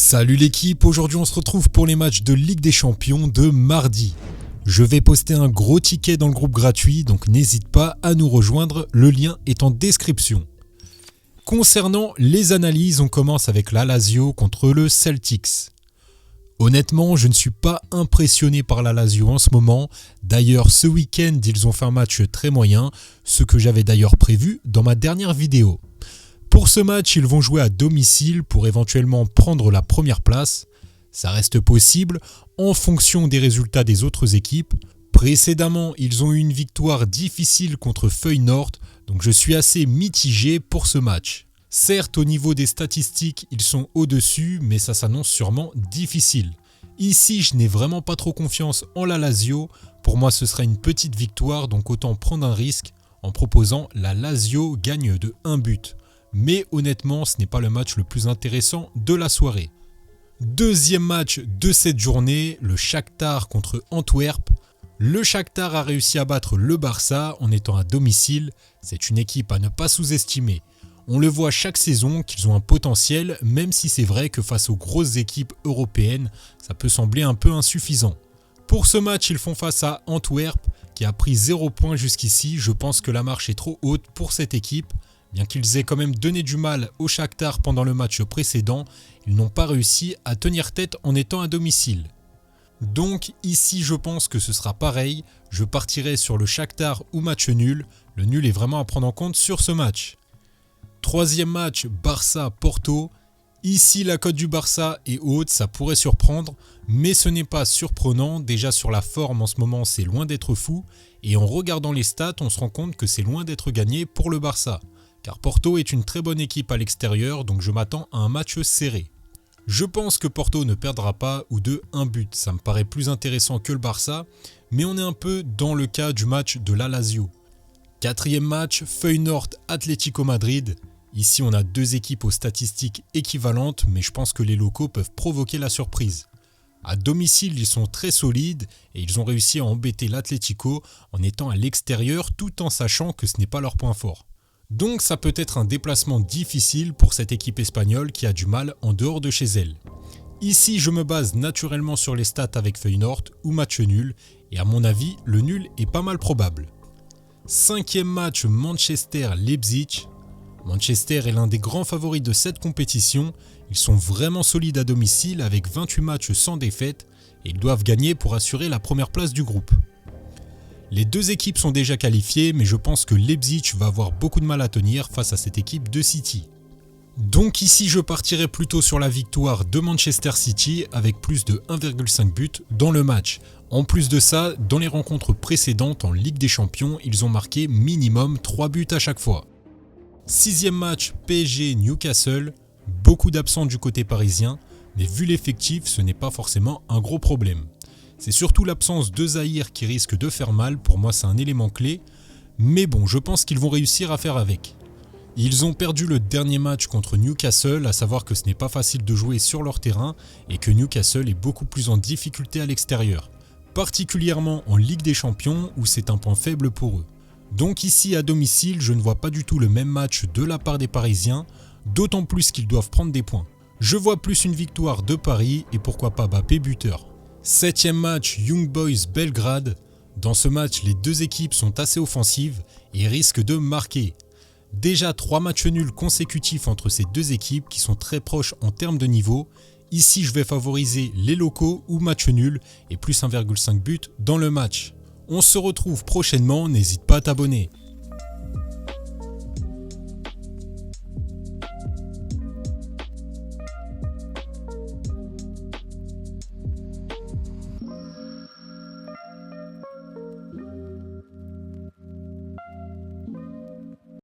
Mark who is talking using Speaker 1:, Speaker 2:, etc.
Speaker 1: Salut l'équipe, aujourd'hui on se retrouve pour les matchs de Ligue des Champions de mardi. Je vais poster un gros ticket dans le groupe gratuit, donc n'hésite pas à nous rejoindre, le lien est en description. Concernant les analyses, on commence avec la Lazio contre le Celtics. Honnêtement, je ne suis pas impressionné par la Lazio en ce moment. D'ailleurs, ce week-end, ils ont fait un match très moyen, ce que j'avais d'ailleurs prévu dans ma dernière vidéo. Pour ce match, ils vont jouer à domicile pour éventuellement prendre la première place. Ça reste possible en fonction des résultats des autres équipes. Précédemment, ils ont eu une victoire difficile contre Feyenoord, donc je suis assez mitigé pour ce match. Certes, au niveau des statistiques, ils sont au-dessus, mais ça s'annonce sûrement difficile. Ici, je n'ai vraiment pas trop confiance en la Lazio. Pour moi, ce sera une petite victoire, donc autant prendre un risque en proposant la Lazio gagne de 1 but. Mais honnêtement, ce n'est pas le match le plus intéressant de la soirée. Deuxième match de cette journée, le Shakhtar contre Antwerp. Le Shakhtar a réussi à battre le Barça en étant à domicile. C'est une équipe à ne pas sous-estimer. On le voit chaque saison qu'ils ont un potentiel, même si c'est vrai que face aux grosses équipes européennes, ça peut sembler un peu insuffisant. Pour ce match, ils font face à Antwerp, qui a pris 0 points jusqu'ici. Je pense que la marche est trop haute pour cette équipe. Bien qu'ils aient quand même donné du mal au Shakhtar pendant le match précédent, ils n'ont pas réussi à tenir tête en étant à domicile. Donc ici je pense que ce sera pareil, je partirai sur le Shakhtar ou match nul, le nul est vraiment à prendre en compte sur ce match. Troisième match, Barça-Porto. Ici la cote du Barça est haute, ça pourrait surprendre, mais ce n'est pas surprenant, déjà sur la forme en ce moment c'est loin d'être fou, et en regardant les stats on se rend compte que c'est loin d'être gagné pour le Barça. Car Porto est une très bonne équipe à l'extérieur, donc je m'attends à un match serré. Je pense que Porto ne perdra pas ou de 1 but, ça me paraît plus intéressant que le Barça, mais on est un peu dans le cas du match de la Lazio. Quatrième match, Feyenoord-Atlético Madrid. Ici on a deux équipes aux statistiques équivalentes, mais je pense que les locaux peuvent provoquer la surprise. À domicile, ils sont très solides et ils ont réussi à embêter l'Atlético en étant à l'extérieur tout en sachant que ce n'est pas leur point fort. Donc ça peut être un déplacement difficile pour cette équipe espagnole qui a du mal en dehors de chez elle. Ici je me base naturellement sur les stats avec Feyenoord ou match nul et à mon avis le nul est pas mal probable. Cinquième match Manchester-Leipzig. Manchester est l'un des grands favoris de cette compétition, ils sont vraiment solides à domicile avec 28 matchs sans défaite et ils doivent gagner pour assurer la première place du groupe. Les deux équipes sont déjà qualifiées, mais je pense que Leipzig va avoir beaucoup de mal à tenir face à cette équipe de City. Donc ici, je partirai plutôt sur la victoire de Manchester City avec plus de 1,5 but dans le match. En plus de ça, dans les rencontres précédentes en Ligue des Champions, ils ont marqué minimum 3 buts à chaque fois. Sixième match, PSG-Newcastle. Beaucoup d'absents du côté parisien, mais vu l'effectif, ce n'est pas forcément un gros problème. C'est surtout l'absence de Zahir qui risque de faire mal, pour moi c'est un élément clé, mais bon, je pense qu'ils vont réussir à faire avec. Ils ont perdu le dernier match contre Newcastle, à savoir que ce n'est pas facile de jouer sur leur terrain et que Newcastle est beaucoup plus en difficulté à l'extérieur, particulièrement en Ligue des Champions où c'est un point faible pour eux. Donc ici à domicile, je ne vois pas du tout le même match de la part des Parisiens, d'autant plus qu'ils doivent prendre des points. Je vois plus une victoire de Paris et pourquoi pas Mbappé buteur. Septième match, Young Boys Belgrade. Dans ce match, les deux équipes sont assez offensives et risquent de marquer. Déjà 3 matchs nuls consécutifs entre ces deux équipes qui sont très proches en termes de niveau. Ici, je vais favoriser les locaux ou match nul et plus 1,5 but dans le match. On se retrouve prochainement, n'hésite pas à t'abonner.